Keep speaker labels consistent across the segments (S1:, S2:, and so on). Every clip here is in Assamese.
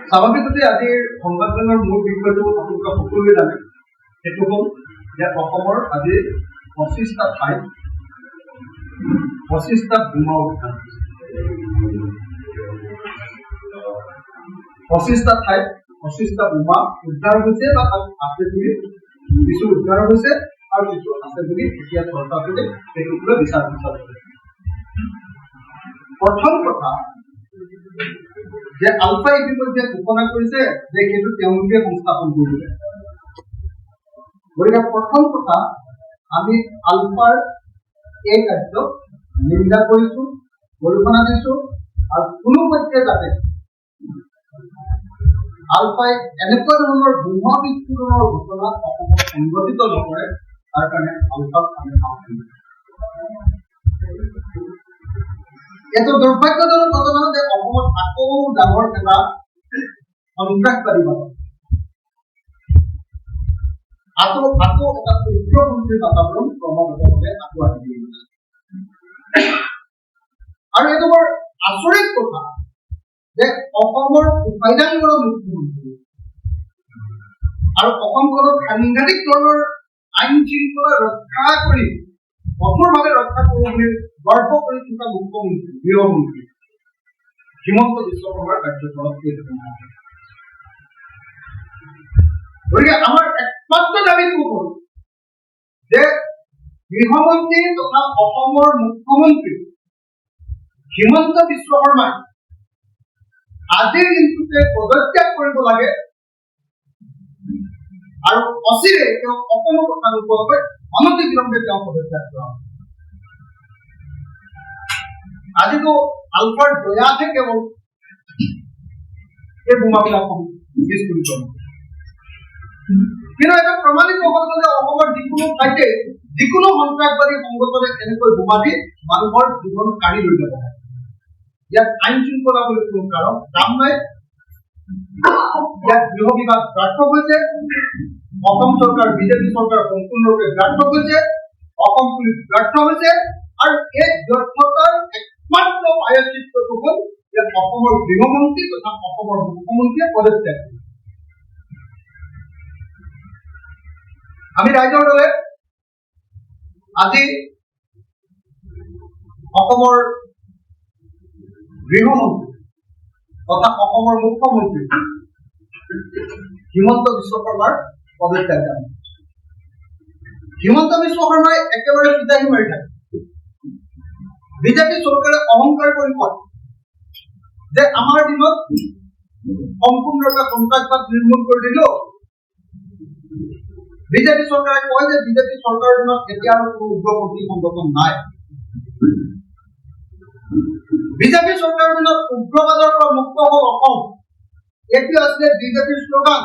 S1: স্বাভাৱিকতে আজিৰ সংবাদমেলৰ মূল বিষয়টো আপোনালোকে সকলোৱে জানে, সেইটো হ'ল যে অসমৰ আজি 25টা ঠাইত 25টা বোমা উদ্ধাৰ হৈছে। 25টা ঠাইত 25টা বোমা উদ্ধাৰ হৈছে বা তাত আছে বুলি কিছু উদ্ধাৰ হৈছে আৰু কিছু আছে বুলি এতিয়া চৰকাৰখনে সেইটোক লৈ বিচাৰ কৰিছে। প্ৰথম কথা যে আলফা ইতিমধ্যে ঘোষণা কৰিছে যে সেইটো তেওঁলোকে সংস্থাপন কৰিব। গতিকে প্ৰথম কথা আমি আলফাৰ এই কাৰ্যক নিন্দা কৰিছো, গৰিহণা দিছো আৰু কোনো পক্ষে যাতে আলফাই এনেকুৱা ধৰণৰ বোমা বিস্ফোৰণৰ ঘটনা অসমত সংঘটিত নকৰে, তাৰ কাৰণে আলফাক আমি আহ্বান কৰিছো। এইটো দুৰ্ভাগ্যজনক ঘটনা যে অসমত আকৌ ডাঙৰ এটা সন্ত্ৰাসবাদী আকৌ এটা উগ্ৰপন্থীৰ বাতাবৰণ ক্ৰমাগতভাৱে আগুৱাই দি গৈছে। আৰু এইটো বৰ আচৰিত কথা যে অসমৰ উপায়দাংগৰ মুখ্যমন্ত্ৰী আৰু অসমখনত সাংঘাতিক ধৰণৰ আইন শৃংখলা ৰক্ষা কৰি কঠোৰভাৱে ৰক্ষা কৰিব বুলি গৰ্ব কৰি থকা মুখ্যমন্ত্ৰী গৃহমন্ত্ৰী হিমন্ত বিশ্ব শৰ্মাৰ কাৰ্যকালত গতিকে আমাৰ একমাত্ৰ দাবীটো হ'ল যে গৃহমন্ত্ৰী তথা অসমৰ মুখ্যমন্ত্ৰী হিমন্ত বিশ্ব শৰ্মাই আজিৰ দিনটোতে পদত্যাগ কৰিব লাগে আৰু অচিৰে তেওঁ অসমৰ কথা নোকোৱাকৈ অনতি বিলম্বে তেওঁ পদত্যাগ কৰা। আজিতো আলফাৰ দয়াহে কেৱল এই বোমাবিলাক বিস্ফোৰিত হয়, কিন্তু এটা প্ৰমাণিত হ'ল যে অসমৰ যিকোনো ঠাইতে যিকোনো সন্ত্ৰাসবাদী সংগঠনে এনেকৈ বোমা দি মানুহৰ জীৱন কাঢ়ি লৈ যাব পাৰে। ইয়াত আইন শৃংখলা বুলি কোনো কাম নাই। ইয়াত গৃহ বিভাগ ব্যৰ্থ হৈছে, অসম চৰকাৰ বিজেপি চৰকাৰ সম্পূৰ্ণৰূপে ব্যৰ্থ হৈছে, অসম পুলিচ ব্যৰ্থ হৈছে আৰু এই ব্যৰ্থতাৰ একমাত্ৰ প্ৰায়শ্চিত্তটো হ'ল যে অসমৰ গৃহমন্ত্ৰী তথা অসমৰ মুখ্যমন্ত্ৰীয়ে পদত্যাগ কৰিছে। আমি ৰাইজৰ দলে আজি অসমৰ গৃহমন্ত্ৰী তথা অসমৰ মুখ্যমন্ত্ৰী হিমন্ত বিশ্ব শৰ্মাৰ পদত্যাগ জানাইছো। হিমন্ত বিশ্ব শৰ্মাই একেবাৰে চিধাহি মাৰি থাকে। বিজেপি চৰকাৰে অহংকাৰ কৰি কয় যে আমাৰ দিনত সম্পূৰ্ণৰূপে সন্ত্ৰাসবাদ নিৰ্মূল কৰি দিলো। বিজেপি চৰকাৰে কয় যে বিজেপি চৰকাৰৰ দিনত এতিয়া আৰু কোনো উগ্ৰপন্থী সংগঠন নাই। বিজেপি চৰকাৰৰ দিনত উগ্ৰবাদৰ পৰা মুক্ত হ'ল অসম, এইটো আছিলে বিজেপিৰ শ্লোগান।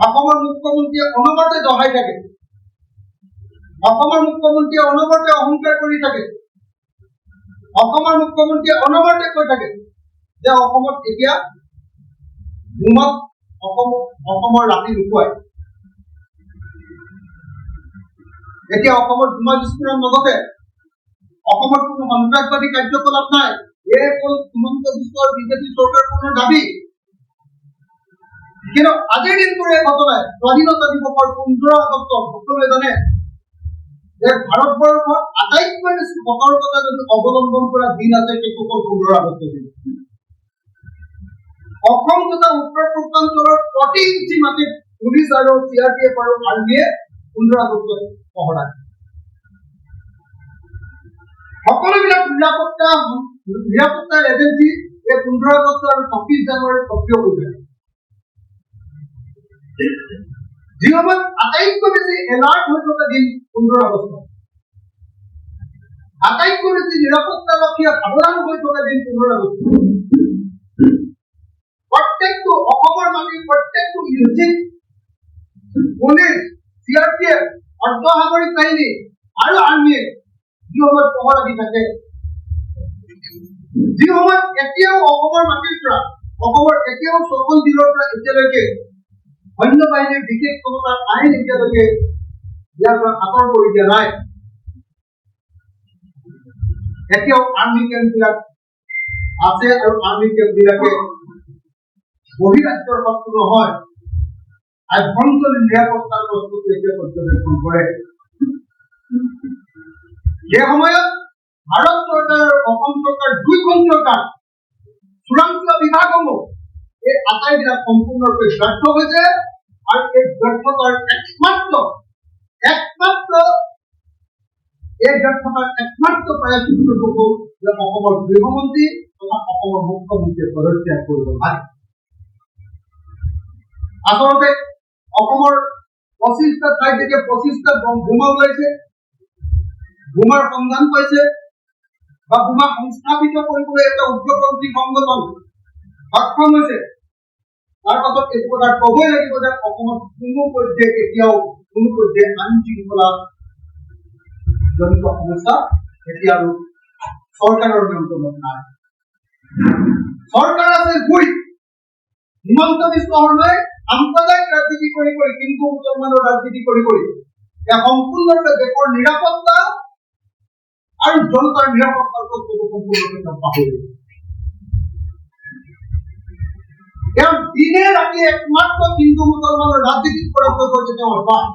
S1: অসমৰ মুখ্যমন্ত্ৰীয়ে অনবৰতে দহাই থাকে, অসমৰ মুখ্যমন্ত্ৰীয়ে অনবৰতে অহংকাৰ কৰি থাকে, অসমৰ মুখ্যমন্ত্ৰীয়ে অনবৰতে কৈ থাকে যে অসমত এতিয়া বোমাত অসমৰ ৰাতি লুকুৱাই। এতিয়া অসমত বোমা বিস্ফোৰণ নঘটে, অসমত কোনো সন্ত্ৰাসবাদী কাৰ্যকলাপ নাই। এই হ'ল হিমন্ত বিশ্বৰ বিজেপি চৰকাৰখনৰ দাবী। কিন্তু আজিৰ দিনটোৰ এই ঘটনাই স্বাধীনতা দিৱসৰ 15 আগষ্ট সকলোৱে জানে যে ভাৰতবৰ্ষৰ আটাইতকৈ বেছি সতৰ্কতা যদি অৱলম্বন কৰা দিন আছে সেইটো হ'ল 15 আগষ্ট দিন। অসম তথা উত্তৰ পূৰ্বাঞ্চলৰ প্ৰতি ইঞ্চি মাটিত পুলিচ আৰু CRPF আৰু আৰ্মীয়ে 15 আগষ্টত পহৰা দিয়ে। সকলোবিলাক নিৰাপত্তাৰ এজেঞ্চি এই 15 আগষ্ট আৰু 26 জানুৱাৰীত সক্ৰিয় হৈ থাকে। যি সময়ত আটাইতকৈ বেছি এলাৰ্ট হৈ থকা দিন 15 আগষ্ট, আটাইতকৈ বেছি নিৰাপত্তাৰক্ষীয়ে সাৱধান হৈ থকা দিন 15 আগষ্ট। প্ৰত্যেকটো অসমৰ মাটিৰ প্ৰত্যেকটো ইউনিট পুলিচ, CRPF, অৰ্ধসামৰিক বাহিনী আৰু আৰ্মীয়ে যি সময়ত পহৰা দি থাকে, যি সময়ত এতিয়াও অসমৰ মাটিৰ পৰা অসমৰ এতিয়াও 6খন জিলাৰ পৰা এতিয়ালৈকে সৈন্য বাহিনীৰ বিশেষ ক্ষমতাৰ আইন এতিয়ালৈকে ইয়াৰ পৰা আঁতৰ কৰি দিয়া নাই। এতিয়াও আৰ্মি কেম্পবিলাক আছে আৰু আৰ্মি কেম্পবিলাকে বহিৰাজ্যৰ শত্ৰু নহয়, আভ্যন্তৰীণ নিৰাপত্তাৰ প্ৰস্তুতি এতিয়া পৰ্যবেক্ষণ কৰে। সেই সময়ত ভাৰত চৰকাৰ, অসম চৰকাৰ, দুইখন চৰকাৰ, চোৰাংচোৱা বিভাগসমূহ এই আটাইবিলাক সম্পূৰ্ণৰূপে ব্যৰ্থ হৈছে আৰু এই ব্যৰ্থতাৰ একমাত্ৰ প্ৰায়চিত্ৰটো হ'ল যে অসমৰ গৃহমন্ত্ৰী তথা অসমৰ মুখ্যমন্ত্ৰীয়ে পদত্যাগ কৰিব লাগে। আচলতে অসমৰ 25টা ঠাইত যেতিয়া 25টা বোমা ওলাইছে, বোমাৰ সন্ধান পাইছে বা বোমা সংস্থাপিত কৰিবলৈ এটা উগ্ৰপন্থী সংগঠন সক্ষম হৈছে, তাৰ পাছত এইটো কথা কবই লাগিব যে অসমত কোনো পৰ্যায়ে আইন শৃংখলা জনিত সমস্যা এতিয়া আৰু চৰকাৰৰ নিয়ন্ত্ৰণত নাই। চৰকাৰ আছে গুৰি, হিমন্ত বিশ্ব শৰ্মাই সাম্প্ৰদায়িক ৰাজনীতি কৰি হিন্দু মুছলমানৰ ৰাজনীতি কৰি সম্পূৰ্ণৰূপে দেশৰ নিৰাপত্তা আৰু জনতাৰ নিৰাপত্তাৰ বস্তুটো সম্পূৰ্ণৰূপে পাহৰিলে। তেওঁ দিনে ৰাতি একমাত্ৰ হিন্দু মুছলমানৰ ৰাজনীতিত প্ৰয়োগ কৰিছে তেওঁৰ বাস।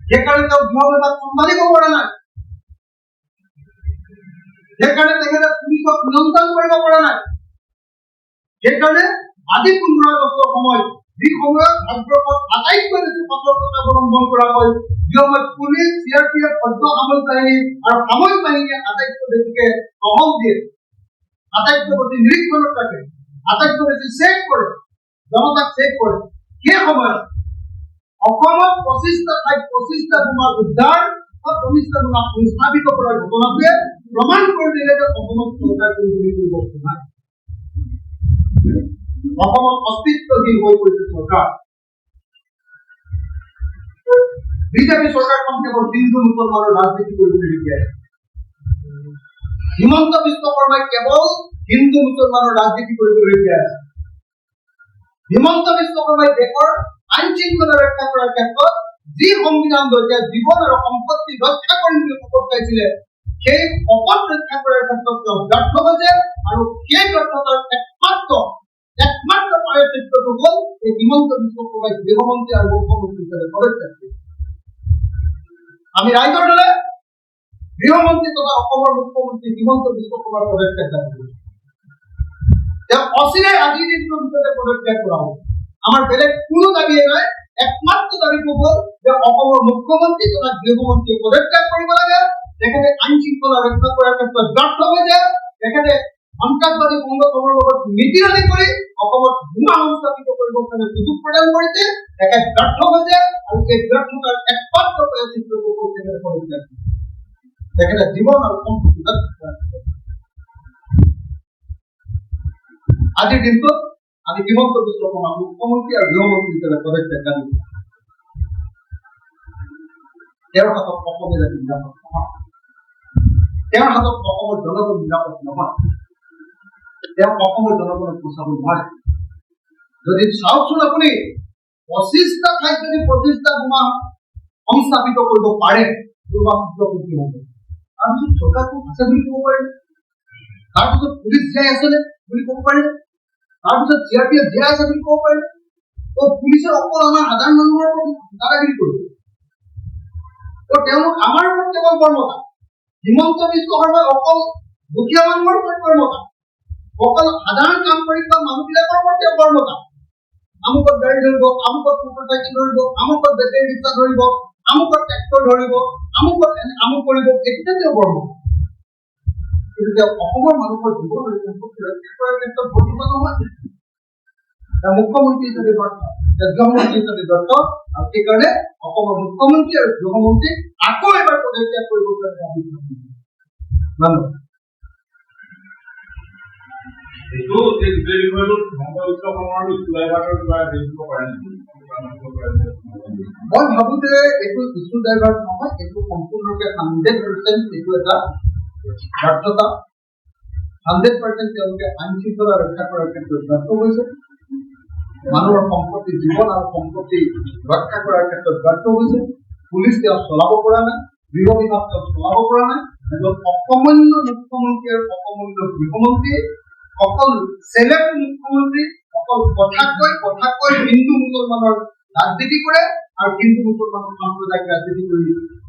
S1: সেইকাৰণে তেওঁ গৃহবিভাগ চম্ভালিব পৰা নাই, সেইকাৰণে তেখেতে পুলিচক নিয়ন্ত্ৰণ কৰিব পৰা নাই। সেইকাৰণে আজি 15 আগষ্টৰ সময়ত যি সময়ত ভাৰতবৰ্ষত আটাইতকৈ বেছি সতৰ্কতা অৱলম্বন কৰা হয়, যি সময়ত পুলিচ, CRPF, সামৰিক বাহিনী আৰু সামৰিক বাহিনীয়ে আটাইতকৈ বেছিকে টহল দিয়ে, আটাইতকৈ বেছি নিৰীক্ষণত ৰাখে, আটাইতকৈ বেছি চেক কৰে, জনতাক চেক কৰে, সেই সময়ত অসমত 25টা ঠাইত 25টা বোমা উদ্ধাৰ বা 25টা বোমা সংস্থাপিত কৰাৰ ঘটনাটোৱে প্ৰমাণ কৰি দিলে যে অসমত চৰকাৰ কৰিব বস্তু নাই। অসমত অস্তিত্বহীন হৈ পৰিছে চৰকাৰ। বিজেপি চৰকাৰখন কেৱল হিন্দু মুছলমানৰ ৰাজনীতি কৰিবলৈ বিচাৰে। হিমন্ত বিশ্ব শৰ্মাই কেৱল হিন্দু মুছলমানৰ ৰাজনীতি কৰিবলৈ বিচাৰে। হিমন্ত বিশ্ব শৰ্মাই দেশৰ আইন শৃংখলা ৰক্ষা কৰাৰ ক্ষেত্ৰত যি সংবিধান লৈছে, জীৱন আৰু সম্পত্তি ৰক্ষা কৰিম বুলি শপত খাইছিলে, সেই শপত ৰক্ষা কৰাৰ ক্ষেত্ৰত তেওঁ ব্যৰ্থ হৈছে আৰু সেই ব্যৰ্থতাৰ একমাত্ৰ প্ৰায়চিত্ৰটো হ'ল এই হিমন্ত বিশ্ব শৰ্মাই গৃহমন্ত্ৰী আৰু মুখ্যমন্ত্ৰী হিচাপে পদত্যাগ কৰিছে। আমি ৰাইজৰ দলে গৃহমন্ত্ৰী তথা অসমৰ মুখ্যমন্ত্ৰী হিমন্ত বিশ্ব শৰ্মাৰ পদত্যাগ দাবী কৰিছে। তেওঁ অচিৰেই আজিৰ দিনটোৰ ভিতৰতে পদত্যাগ কৰা হ'ব। আমাৰ বেলেগ কোনো দাবীয়ে নাই, একমাত্ৰ দাবীটো হ'ল যে অসমৰ মুখ্যমন্ত্ৰী তথা গৃহমন্ত্ৰীয়ে পদত্যাগ কৰিব লাগে। তেখেতে আইন শৃংখলা ৰক্ষা কৰাৰ ক্ষেত্ৰত ব্যৰ্থ হৈছে। তেখেতে সন্ত্ৰাসবাদী সংগঠনৰ লগত মিতিৰালি কৰি অসমত বোমা সংস্থাপিত কৰিবৰ কাৰণে সুযোগ প্ৰদান কৰিছে, তেখেত ব্যৰ্থ হৈছে আৰু এই ব্যৰ্থতাৰ একমাত্ৰ প্ৰায়চিত্ৰটো হ'ল তেখেতে পদত্যাগ কৰিছে। তেখেতে জীৱন আৰু সম্পত্তি ৰক্ষা কৰাৰ আজিৰ দিনটোত আমি হিমন্ত বিশ্ব শৰ্মাক মুখ্যমন্ত্ৰী আৰু গৃহমন্ত্ৰী হিচাপে পদত্যাগ দাবী কৰিছোঁ। তেওঁৰ হাতত অসমীয়া জাতি নিৰাপদ নহয়, তেওঁৰ হাতত অসমৰ জনগণ নিৰাপদ নহয়, তেওঁ অসমৰ জনগণক বচাব নোৱাৰে। যদি চাওকচোন আপুনি 25টা ঠাইত যদি 25টা বোমা সংস্থাপিত কৰিব পাৰে, কি হ'ব? তাৰপিছত চৰকাৰখন আছে বুলি ক'ব পাৰিব, তাৰপিছত পুলিচ জীয়াই আছে বুলি ক'ব পাৰিব, তাৰপিছত CRPF জীয়াই আছে বুলি ক'ব পাৰিব। পুলিচে অকল আমাৰ সাধাৰণ মানুহৰ দাদাগিৰি কৰিব। তেওঁলোক আমাৰ ওপৰত কেৱল কৰ্মতা, হিমন্ত বিশ্ব শৰ্মাই অকল দুখীয়া মানুহৰ ওপৰত কৰ্মতা, অকল সাধাৰণ কাম কৰি থকা মানুহবিলাকৰ ওপৰত তেওঁ কৰ্মতা। আমুকত গাড়ী ধৰিব, আমুকত মটৰচাইকেল ধৰিব, আমুকত বেটেৰী ৰিক্সা ধৰিব, আমুকত ট্ৰেক্টৰ ধৰিব, আমুক কৰিব, এইটোতে তেওঁ কৰ্মতা। কিন্তু তেওঁ অসমৰ মানুহৰ জীৱন আৰু সম্পত্তি ৰক্ষা কৰাৰ ক্ষেত্ৰত বৰ্তমান নহয়। তেওঁ মুখ্যমন্ত্ৰী হিচাপে ব্যৰ্থ, তেওঁ গৃহমন্ত্ৰী হিচাপে ব্যৰ্থ, আৰু সেইকাৰণে অসমৰ মুখ্যমন্ত্ৰী আৰু গৃহমন্ত্ৰী আকৌ এবাৰ পদত্যাগ কৰিবৰ কাৰণে আমি ধন্যবাদ। মই ভাবো যে এইটো ইছ্যু ডাইভাৰ্ট নহয়, এইটো সম্পূৰ্ণৰূপে 100% এইটো এটা ব্যৰ্থতা। 100% তেওঁলোকে আইন শৃংখলা ৰক্ষা কৰাৰ ক্ষেত্ৰত ব্যৰ্থ হৈছে, মানুহৰ সম্পত্তি, জীৱন আৰু সম্পত্তি ৰক্ষা কৰাৰ ক্ষেত্ৰত ব্যৰ্থ হৈছে। পুলিচ তেওঁ চলাব পৰা নাই, গৃহ বিভাগ তেওঁ চলাব পৰা নাই, এজন অকমান্য মুখ্যমন্ত্ৰী আৰু অকমান্য গৃহমন্ত্ৰী, অকল চেলেব মুখ্যমন্ত্ৰী, অকল কথা কৈ হিন্দু মুছলমানৰ ৰাজনীতি কৰে আৰু হিন্দু মুছলমানৰ সাম্প্ৰদায়িক ৰাজনীতি কৰি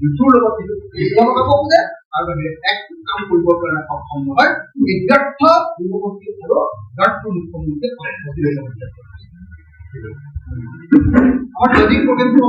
S1: ইটোৰ লগত ইটো লগাব খোজে আৰু একো কাম কৰিব কাৰণে সক্ষম নহয়। এই ব্যৰ্থ গৃহমন্ত্ৰী আৰু ব্যৰ্থ মুখ্যমন্ত্ৰীয়ে আমাৰ যদি প্ৰগ্ৰেমটো